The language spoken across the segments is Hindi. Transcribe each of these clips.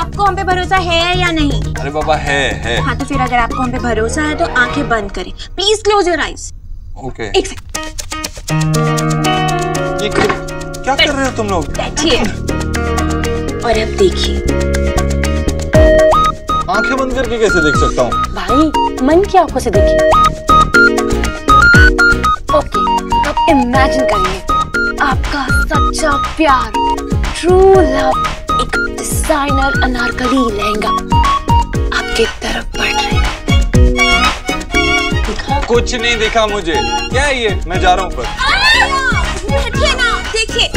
आपको हम पे भरोसा है या नहीं? अरे बाबा है। हाँ तो फिर अगर आपको हम पे भरोसा है तो आंखें बंद करें। Please close your eyes. Okay. एक सेकंड। ये क्या कर रहे हो तुम लोग? बैठिए और अब देखिए। आंखें बंद करके कैसे देख सकता हूँ? भाई मन की आंखों से देखिए। ओके, अब इमेजिन करिए आपका सच्चा प्यार, ट्रू लव, एक डिजाइनर अनारकली लहंगा आपके तरफ बढ़ रहा है। कुछ नहीं दिखा मुझे। क्या है ये? मैं जा रहा हूँ ऊपर। बैठिए ना, देखिए।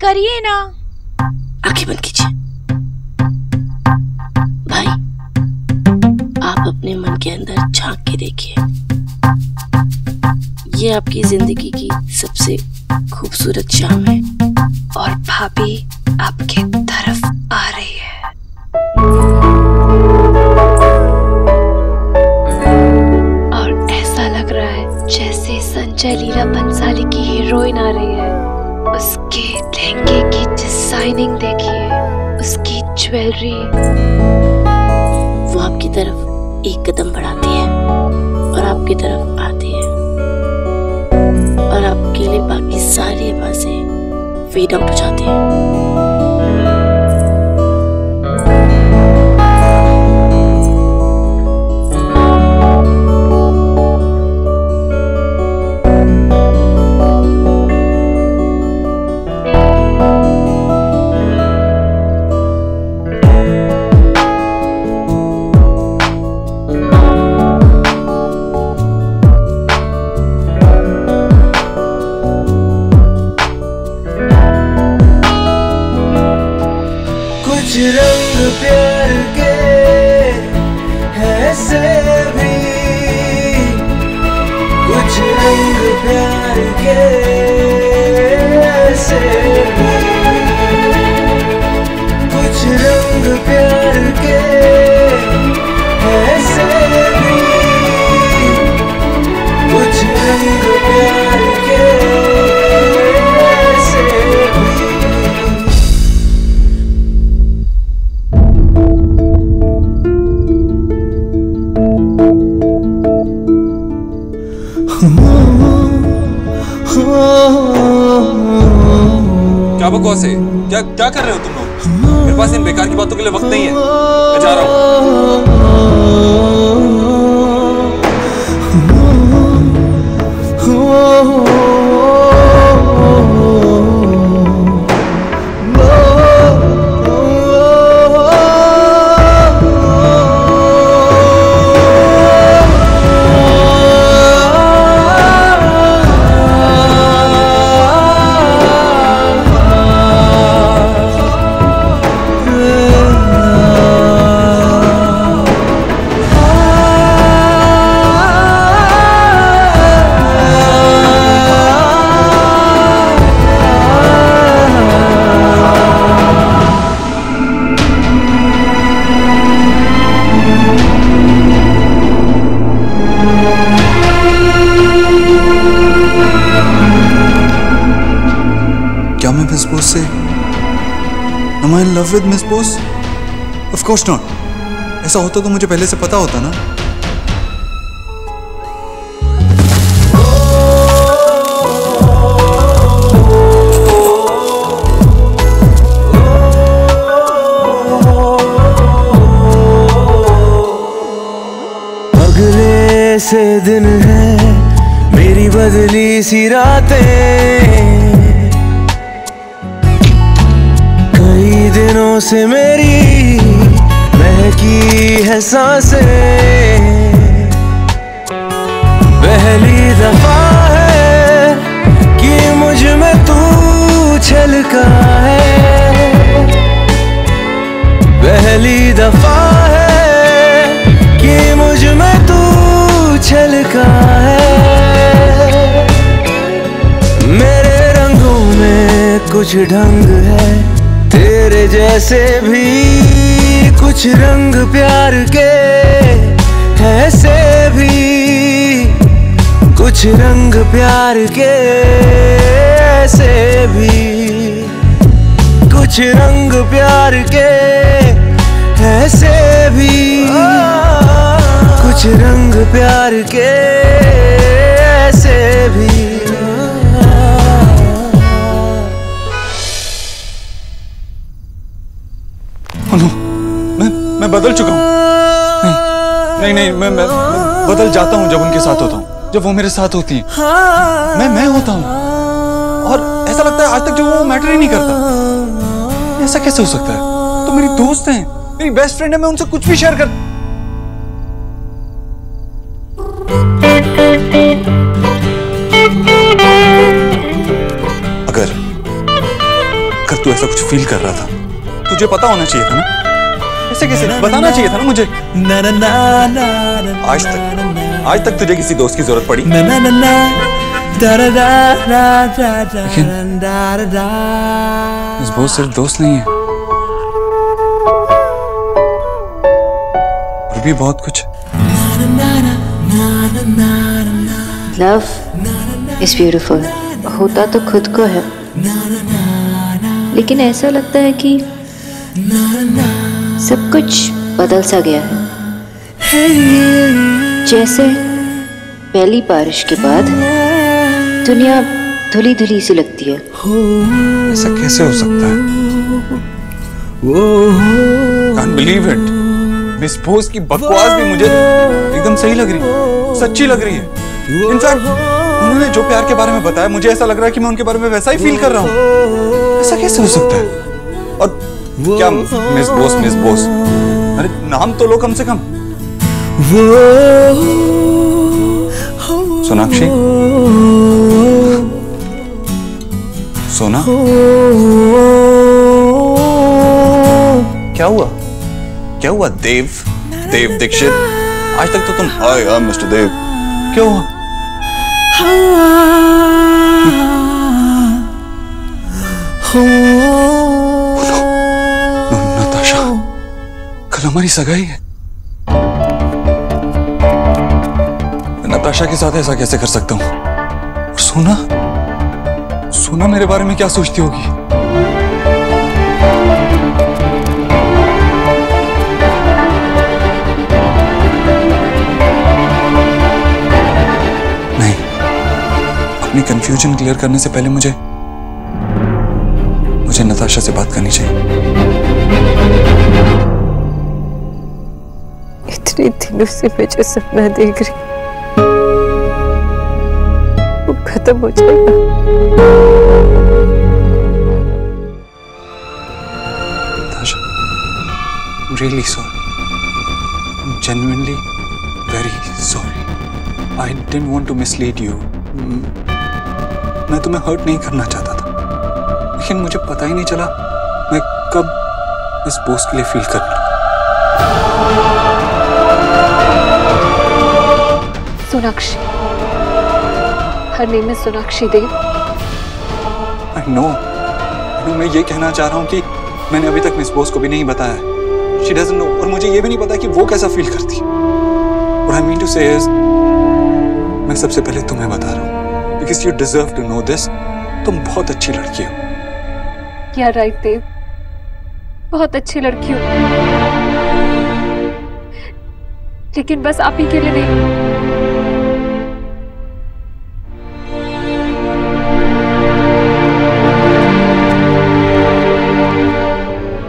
करिए ना। आंखें बंद कीजिए। भाई आप अपने मन के अंदर झांक के देखिए। ये आपकी जिंदगी की सबसे खूबसूरत शाम है और भाभी आपके तरफ आ रही है। और ऐसा लग रहा है जैसे संजय लीला बंसाली की हीरोइन आ रही है। उसके लहंगे की डिजाइनिंग देखिए, उसकी ज्वेलरी। वो आपकी तरफ एक कदम बढ़ाती है और आपकी तरफ आती है और आपके लिए बाकी सारी आवाजें फेड आउट हो जाती हैं। कुछ रंग प्यार के ऐसे भी, कुछ रंग प्यार के ऐसे भी, कुछ रंग प्यार के ऐसे भी, कुछ रंग प्यार के ऐसे भी। क्या बकवास है? क्या कर रहे हो तुम लोग? मेरे पास इन बेकार की बातों के लिए वक्त नहीं है। मैं जा रहा हूँ। क्या मैं मिस बोस से Am I in love with Miss Bose? Of course not. ऐसा होता तो मुझे पहले से पता होता ना। अगले से दिन है मेरी बदली सी रातें, कई दिनों से मेरी महकी है सांसें। पहली दफा है कि मुझ में तू छलका है, पहली दफा है कि मुझ में तू छलका है। मेरे रंगों में कुछ ढंग है तेरे जैसे भी, कुछ रंग प्यार के ऐसे भी, कुछ रंग प्यार के ऐसे भी कुछ रंग प्यार के, ऐसे भी कुछ रंग प्यार के, ऐसे भी। मैं बदल चुका हूँ। नहीं, मैं बदल जाता हूँ जब उनके साथ होता हूँ, जब वो मेरे साथ होती हैं। मैं होता हूँ, और ऐसा लगता है आज तक जो वो मैटर ही नहीं करता। ऐसा कैसे हो सकता है? तो मेरी दोस्त हैं, मेरी बेस्ट फ्रेंड है, मैं उनसे कुछ भी शेयर कर। अगर तू ऐसा कुछ फील कर रहा था, तुझे पता होना चाहिए था ना। ऐसे कैसे बताना चाहिए था ना मुझे। आज तक तुझे किसी दोस्त की जरूरत पड़ी? लेकिन इस दोस्त सिर्फ दोस्त नहीं है, और भी बहुत कुछ। Love is beautiful. होता तो खुद को है, लेकिन ऐसा लगता है कि सब कुछ बदल सा गया है। जैसे पहली बारिश के बाद दुनिया धुली धुली सी लगती है। ऐसा कैसे हो सकता है? Can't believe it। Miss Bose की बकवास भी मुझे एकदम सही लग रही है, सच्ची लग रही है। इनफैक्ट उन्होंने जो प्यार के बारे में बताया, मुझे ऐसा लग रहा है कि मैं उनके बारे में वैसा ही फील कर रहा हूँ। ऐसा कैसे हो सकता है? और क्या मिस बोस, अरे नाम तो लो कम से कम। सोनाक्षी, सोना, क्या हुआ देव दीक्षित? आज तक तो तुम हाय मिस्टर देव, क्या हुआ? नताशा, कल हमारी सगाई है। नताशा के साथ ऐसा कैसे कर सकता हूँ? और सोना मेरे बारे में क्या सोचती होगी? नहीं, अपनी कंफ्यूजन क्लियर करने से पहले मुझे नताशा से बात करनी चाहिए। इतने दिनों से मैं जो सपना देख रही वो खत्म हो जाएगा। Natasha, I'm really sorry. I'm genuinely very sorry. I didn't want to mislead you. मैं तुम्हें हर्ट नहीं करना चाहता था, लेकिन मुझे पता ही नहीं चला मैं कब इस बोस के लिए फील करने लगा। सोनाक्षी, हर नेम में सोनाक्षी देव। I know, मैं ये कहना चाह रहा हूँ कि मैंने अभी तक मिस बोस को भी नहीं बताया है। She doesn't know, और मुझे ये भी नहीं पता कि वो कैसा फील करती है। What I mean to say is, मैं सबसे पहले तुम्हें बता रहा हूँ, because you deserve to know this। तुम बहुत अच्छी लड़की हो। क्या राइट देव, बहुत अच्छी लड़की हो, लेकिन बस आप ही के लिए नहीं।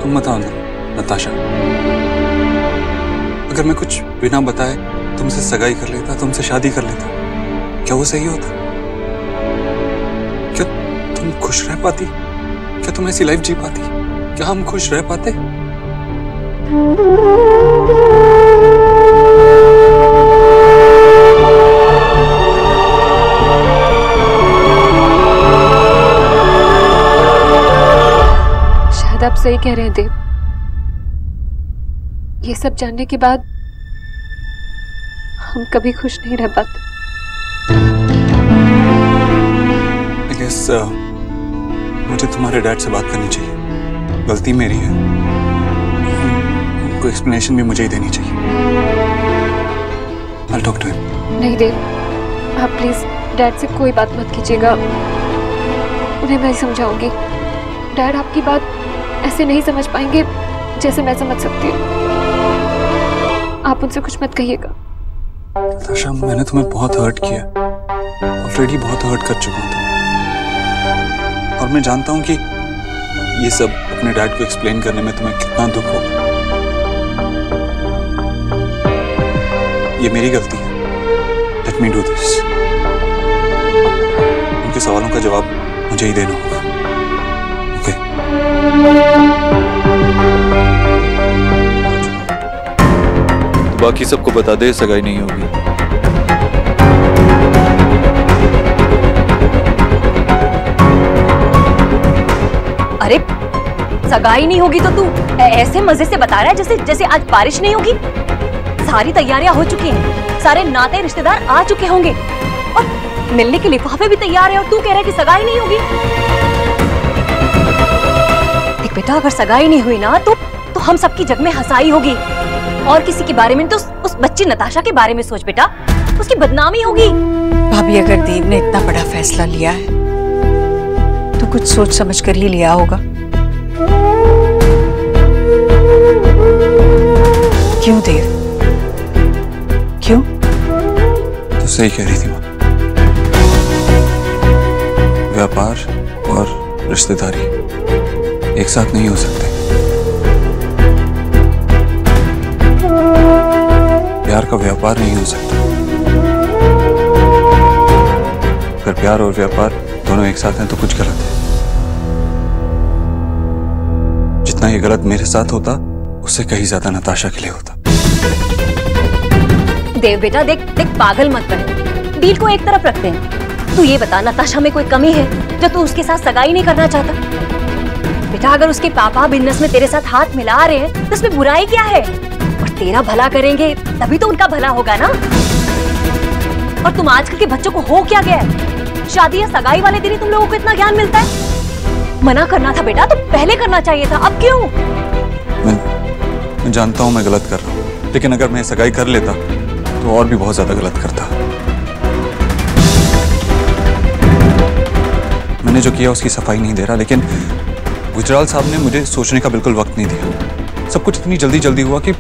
तुम बताओ ना नताशा, अगर मैं कुछ बिना बताए तुमसे सगाई कर लेता, तुमसे शादी कर लेता, क्या वो सही होता? क्या तुम खुश रह पाती? क्या तुम ऐसी लाइफ जी पाती? क्या हम खुश रह पाते? शायद आप सही कह रहे हैं देव। ये सब जानने के बाद हम कभी खुश नहीं रह पाते। I guess, मुझे तुम्हारे डैड से बात करनी चाहिए। गलती मेरी है, उनको एक्सप्लेनेशन भी मुझे ही देनी चाहिए। I'll talk to him। नहीं देव, आप प्लीज डैड से कोई बात मत कीजिएगा। उन्हें मैं समझाऊंगी। डैड आपकी बात ऐसे नहीं समझ पाएंगे जैसे मैं समझ सकती हूँ। आप उनसे कुछ मत कहिएगा। नताशा, मैंने तुम्हें बहुत हर्ट किया, ऑलरेडी बहुत हर्ट कर चुका हूँ तुम्हें, और मैं जानता हूँ कि ये सब अपने डैड को एक्सप्लेन करने में तुम्हें कितना दुख होगा। ये मेरी गलती है। Let me do this. उनके सवालों का जवाब मुझे ही देना होगा। ओके? तो बाकी सबको बता दे, सगाई नहीं होगी। अरे सगाई नहीं होगी तो तू ऐसे मजे से बता रहा है जैसे जैसे आज बारिश नहीं होगी। सारी तैयारियां हो चुकी हैं, सारे नाते रिश्तेदार आ चुके होंगे और मिलने के लिफाफे भी तैयार है, और तू कह रहा है कि सगाई नहीं होगी। देख बेटा, अगर सगाई नहीं हुई ना तो हम सबकी जग में हंसाई होगी, और किसी के बारे में तो उस बच्ची नताशा के बारे में सोच बेटा, उसकी बदनामी होगी। भाभी, अगर देव ने इतना बड़ा फैसला लिया है तो कुछ सोच समझ कर ही लिया होगा। क्यों देव, क्यों? तो सही कह रही थी माँ। व्यापार और रिश्तेदारी एक साथ नहीं हो सकते। प्यार का व्यापार नहीं हो सकता। अगर प्यार और व्यापार दोनों एक साथ हैं तो कुछ गलत है। जितना ये गलत मेरे साथ होता, उससे कहीं ज्यादा नताशा के लिए होता। देव बेटा, देख पागल मत बन। डील को एक तरफ रखते हैं। तू ये बता, नताशा में कोई कमी है जो तू उसके साथ सगाई नहीं करना चाहता? बेटा, अगर उसके पापा बिजनेस में तेरे साथ हाथ मिला रहे हैं तो उसमें बुराई क्या है? और तेरा भला करेंगे तभी तो उनका भला होगा ना। और तुम आजकल के बच्चों को हो क्या गया है? शादी या सगाई वाले दिन ही तुम लोगों को इतना ज्ञान मिलता है? मना करना था बेटा, तो पहले करना चाहिए था, अब क्यों? मैं जानता हूँ मैं गलत कर रहा हूँ, लेकिन अगर मैं सगाई कर लेता तो और भी बहुत ज्यादा गलत करता। मैंने जो किया उसकी सफाई नहीं दे रहा, लेकिन गुजराल साहब ने मुझे सोचने का बिल्कुल वक्त नहीं दिया। सब कुछ इतनी जल्दी जल्दी हुआ कि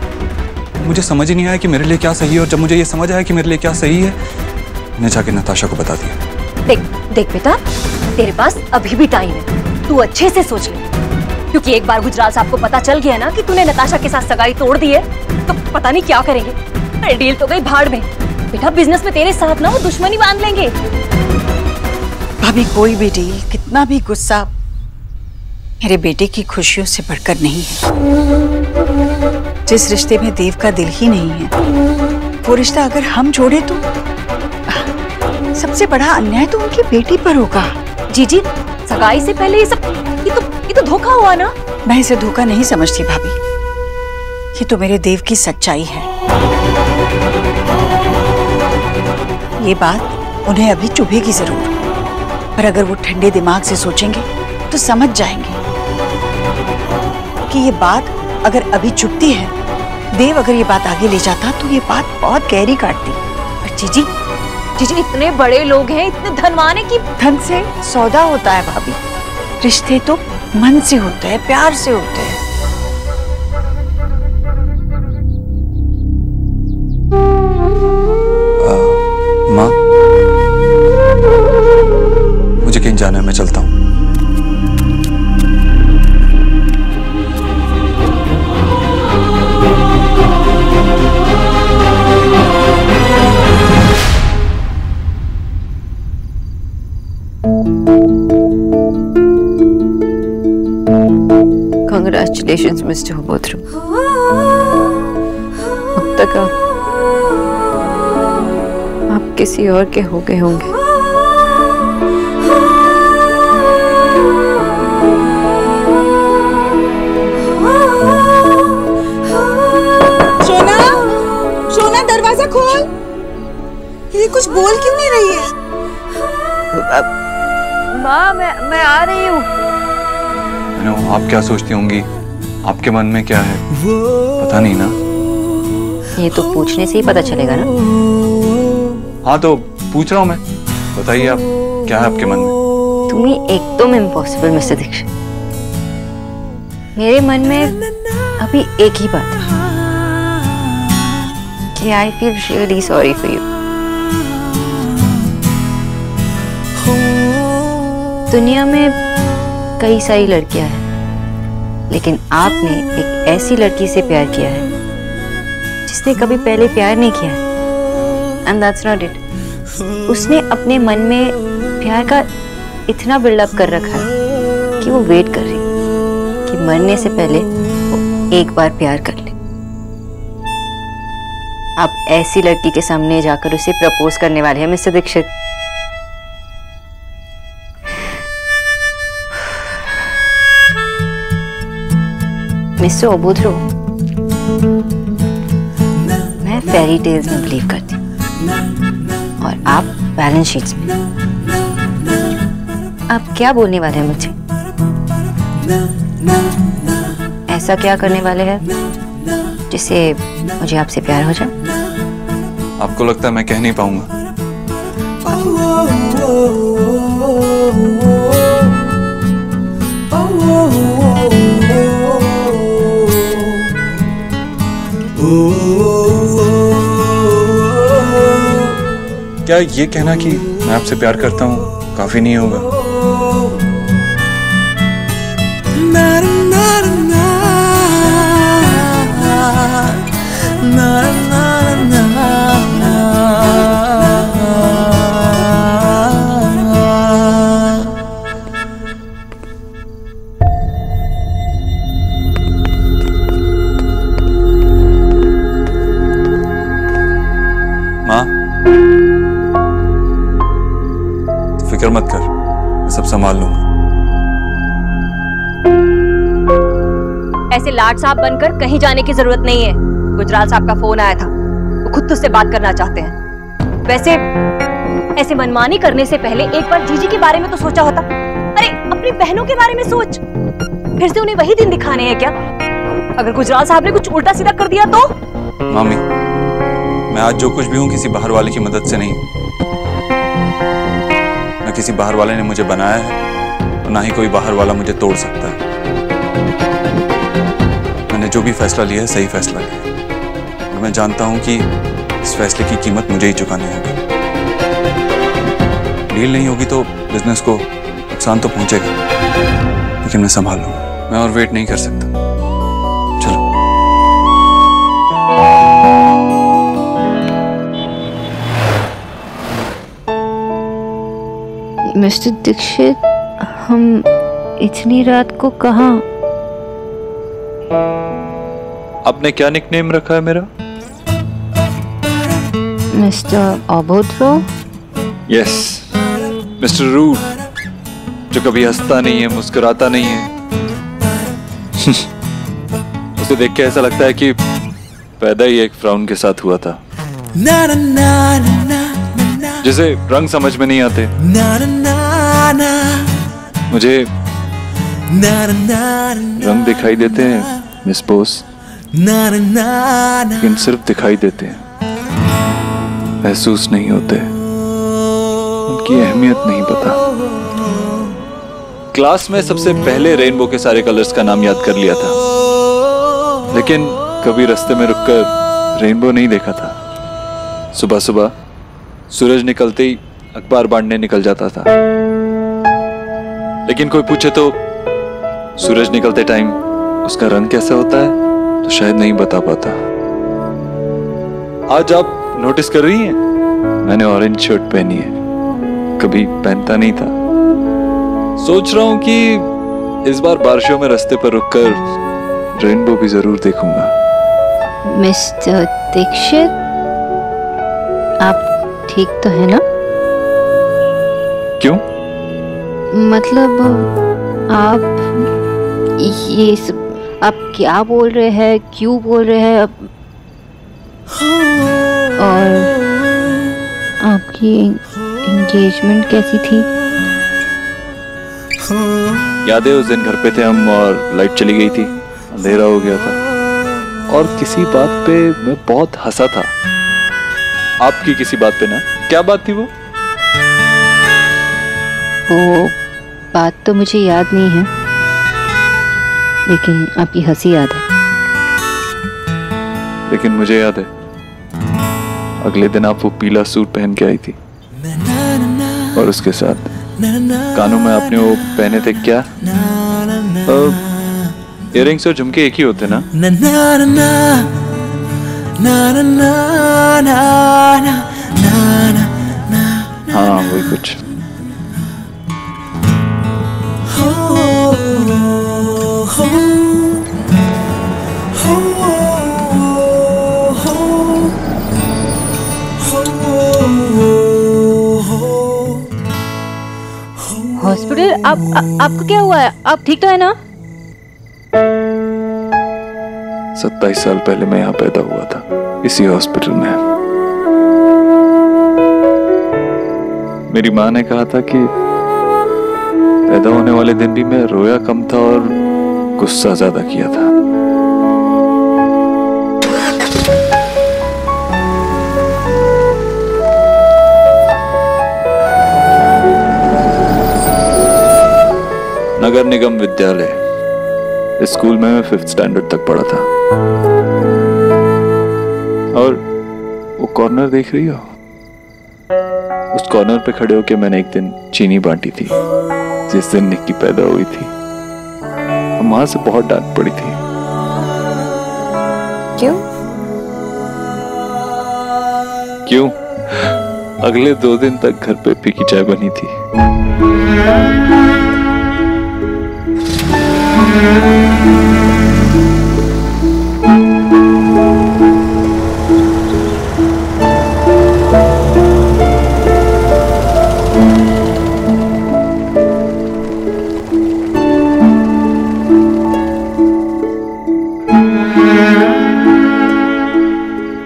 मुझे समझ ही नहीं आया कि मेरे लिए क्या सही है, और जब मुझे ये समझ आया कि मेरे लिए क्या सही है, मैंने जाके नताशा को बता दिया। देख बेटा, तेरे पास अभी भी टाइम है, तू अच्छे से सोच ले। क्योंकि एक बार गुजराल साहब को पता चल गया ना कि तूने नताशा के साथ सगाई तोड़ दी है, तो पता नहीं क्या करेंगे। अरे डील तो गई भाड़ में बेटा, बिजनेस में तेरे साथ ना वो दुश्मनी बांध लेंगे। भाभी, कोई भी डील, कितना भी गुस्सा मेरे बेटे की खुशियों से बढ़कर नहीं है। जिस रिश्ते में देव का दिल ही नहीं है, वो रिश्ता अगर हम जोड़े तो सबसे बड़ा अन्याय तो उनकी बेटी पर होगा। जी, सगाई से पहले ये तो धोखा हुआ ना। मैं इसे धोखा नहीं समझती भाभी, ये तो मेरे देव की सच्चाई है। ये बात उन्हें अभी चुभेगी जरूर, पर अगर वो ठंडे दिमाग से सोचेंगे तो समझ जाएंगे कि ये बात अगर अभी चुभती है, देव अगर ये बात आगे ले जाता तो ये बात बहुत गहरी काटती। और जीजी इतने बड़े लोग हैं, इतने धनवान हैं कि धन से सौदा होता है भाभी, रिश्ते तो मन से होते हैं, प्यार से होते हैं। माँ, मुझे कहीं जाना है, मैं चलता हूँ। Congratulations, Mr. Hobotru. अब तक आप किसी और के हो गए होंगे। सोना, दरवाजा खोल। ये कुछ बोल क्यों नहीं रही है? माँ, मैं आ रही हूँ। आप क्या सोचती होंगी, आपके मन में क्या है पता नहीं ना। ये तो पूछने से ही पता चलेगा ना। हाँ, तो पूछ रहा हूँ मैं, बताइए आप क्या है आपके मन में। तुम ही एकदम इम्पॉसिबल मिस्टर दीक्षित। मेरे मन में अभी एक ही बात है कि I feel really sorry for you. दुनिया में कई सारी लड़कियां हैं, लेकिन आपने एक ऐसी लड़की से प्यार किया है जिसने कभी पहले प्यार नहीं किया है। And that's not it. उसने अपने मन में प्यार का इतना बिल्डअप कर रखा है कि वो वेट कर रही कि मरने से पहले वो एक बार प्यार कर ले। आप ऐसी लड़की के सामने जाकर उसे प्रपोज करने वाले हैं मिस्टर दीक्षित। मिस्टर अबोधरो, मैं फेरी टेल्स में बिलीव करती हूँ और आप बैलेंस शीट्स में। आप क्या बोलने वाले हैं मुझे? ऐसा क्या करने वाले हैं जिससे मुझे आपसे प्यार हो जाए? आपको लगता है मैं कह नहीं पाऊंगा? क्या ये कहना कि मैं आपसे प्यार करता हूं काफी नहीं होगा? फिक्र मत कर, मैं सब संभाल लूंगा। ऐसे लाड साहब बनकर कहीं जाने की जरूरत नहीं है। गुजराल साहब का फोन आया था, वो खुद तुझसे बात करना चाहते हैं। वैसे ऐसे मनमानी करने से पहले एक बार जीजी के बारे में तो सोचा होता। अरे अपनी बहनों के बारे में सोच। फिर से उन्हें वही दिन दिखाने हैं क्या? अगर गुजराल साहब ने कुछ उल्टा सीधा कर दिया तो? मामी, मैं आज जो कुछ भी हूं किसी बाहर वाले की मदद से नहीं। न किसी बाहर वाले ने मुझे बनाया है और ना ही कोई बाहर वाला मुझे तोड़ सकता है। मैंने जो भी फैसला लिया है सही फैसला लिया और मैं जानता हूं कि इस फैसले की कीमत मुझे ही चुकानी होगी। डील नहीं होगी तो बिजनेस को नुकसान तो पहुंचेगा, लेकिन मैं संभाल लूंगा। मैं और वेट नहीं कर सकता। चलो। मिस्टर दीक्षित, हम इतनी रात को कहाँ? आपने क्या निकनेम रखा है मेरा? मिस्टर अबोधरो? यस, मिस्टर रूड, जो कभी हंसता नहीं है, मुस्कुराता नहीं है। उसे देख के ऐसा लगता है कि पैदा ही एक फ्राउन के साथ हुआ था, जिसे रंग समझ में नहीं आते। मुझे रंग दिखाई देते हैं मिस बोस, लेकिन सिर्फ दिखाई देते हैं, महसूस नहीं होते। उनकी अहमियत नहीं पता। क्लास में सबसे पहले रेनबो के सारे कलर्स का नाम याद कर लिया था, लेकिन कभी रास्ते में रुककर रेनबो नहीं देखा था। सुबह सुबह सूरज निकलते ही अखबार बांटने निकल जाता था, लेकिन कोई पूछे तो सूरज निकलते टाइम उसका रंग कैसा होता है तो शायद नहीं बता पाता। आज आप नोटिस कर रही हैं, मैंने ऑरेंज शर्ट पहनी है, कभी पहनता नहीं था। सोच रहा हूं कि इस बार बारिशों में रास्ते पर रुककर रेनबो भी जरूर देखूंगा। मिस्टर दीक्षित, आप ठीक तो है ना? क्यों? मतलब आप ये सब आप क्या बोल रहे हैं, क्यों बोल रहे हैं? और आपकी एंगेजमेंट कैसी थी? याद है उस दिन घर पे थे हम और लाइट चली गई थी, अंधेरा हो गया था और किसी बात पे मैं बहुत हंसा था। आपकी किसी बात पे ना? क्या बात थी वो? बात तो मुझे याद नहीं है, लेकिन आपकी हंसी याद है। लेकिन मुझे याद है अगले दिन आप वो पीला सूट पहन के आई थी और उसके साथ कानों में आपने वो पहने थे क्या, इयररिंग्स और झुमके एक ही होते ना? हाँ वही कुछ। हॉस्पिटल? आपको क्या हुआ है? आप ठीक तो है ना? 27 साल पहले मैं यहाँ पैदा हुआ था, इसी हॉस्पिटल में। मेरी माँ ने कहा था कि पैदा होने वाले दिन भी मैं रोया कम था और गुस्सा ज्यादा किया था। नगर निगम विद्यालय, इस स्कूल में मैं 5th स्टैंडर्ड तक पढ़ा था। और वो कॉर्नर देख रही हो? उस कॉर्नर पे खड़े होके मैंने एक दिन चीनी बांटी थी, जिस दिन निक्की पैदा हुई थी। माँ से बहुत डांट पड़ी थी। क्यों? क्यों? अगले 2 दिन तक घर पे फीकी चाय बनी थी।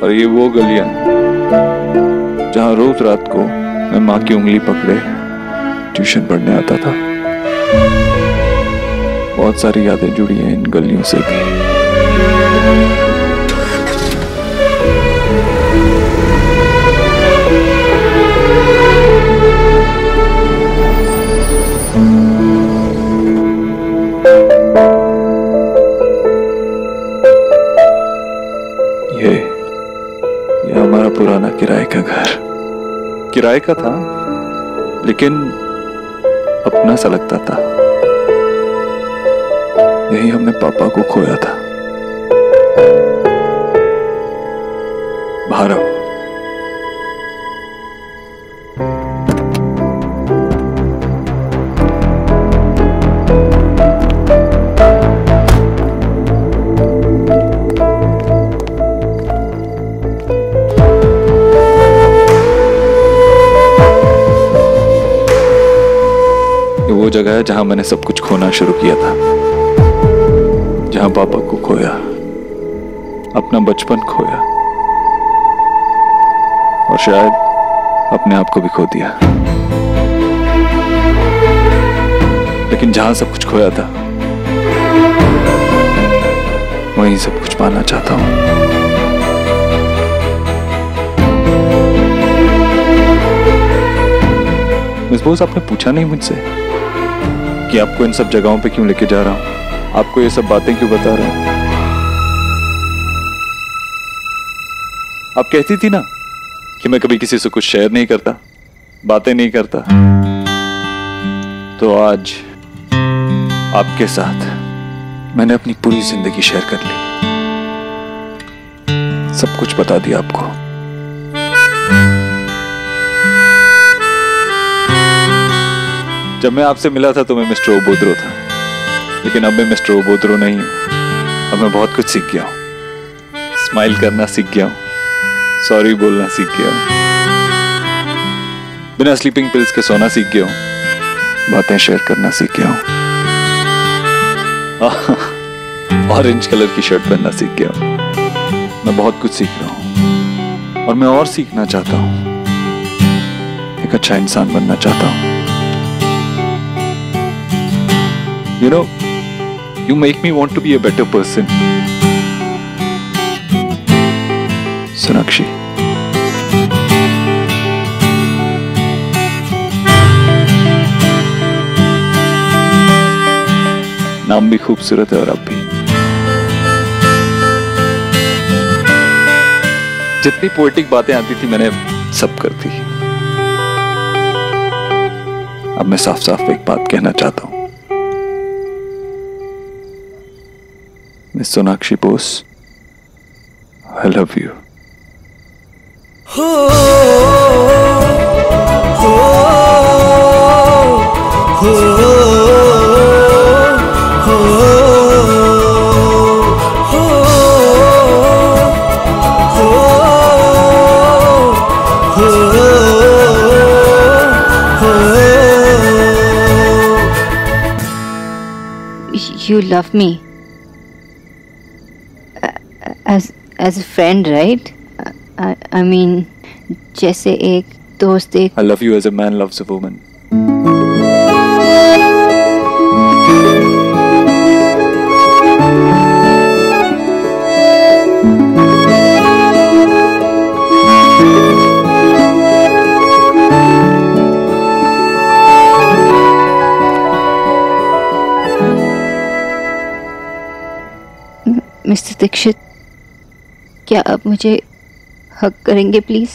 और ये वो गलियां जहां रोज रात को मैं माँ की उंगली पकड़े ट्यूशन पढ़ने आता था। बहुत सारी यादें जुड़ी हैं इन गलियों से भी। ये हमारा पुराना किराए का घर, किराए का था लेकिन अपना सा लगता था। यही हमने पापा को खोया था। बाहर आओ। ये वो जगह है जहां मैंने सब कुछ खोना शुरू किया था, जहां पापा को खोया, अपना बचपन खोया और शायद अपने आप को भी खो दिया। लेकिन जहां सब कुछ खोया था वहीं सब कुछ पाना चाहता हूं। मिस बोस, आपने पूछा नहीं मुझसे कि आपको इन सब जगहों पे क्यों लेके जा रहा हूं, आपको ये सब बातें क्यों बता रहा हूं। आप कहती थी ना कि मैं कभी किसी से कुछ शेयर नहीं करता, बातें नहीं करता, तो आज आपके साथ मैंने अपनी पूरी जिंदगी शेयर कर ली, सब कुछ बता दिया आपको। जब मैं आपसे मिला था तो मैं मिस्टर ओबोद्रो था, लेकिन अब मैं मिस्टर ओबोद्रो नहीं हूं। अब मैं बहुत कुछ सीख गया हूं, स्माइल करना सीख गया हूं, सॉरी बोलना सीख गया हूं, बिना स्लीपिंग पिल्स के सोना सीख गया हूं, बातें शेयर करना सीख गया हूं, ऑरेंज कलर की शर्ट पहनना सीख गया हूं। मैं बहुत कुछ सीख रहा हूं और मैं और सीखना चाहता हूं, एक अच्छा इंसान बनना चाहता हूं। You know, you make me want to be a better person. Sonakshi. नाम भी खूबसूरत है और आप भी। जितनी पोएटिक बातें आती थी मैंने सब कर दी। अब मैं साफ साफ एक बात कहना चाहता हूं। Miss Sonakshi Bose, I love you. You love me as a friend, right? I mean, जैसे एक दोस्त एक। I love you as a man loves a woman. Mister Dikshit, क्या आप मुझे हक करेंगे प्लीज?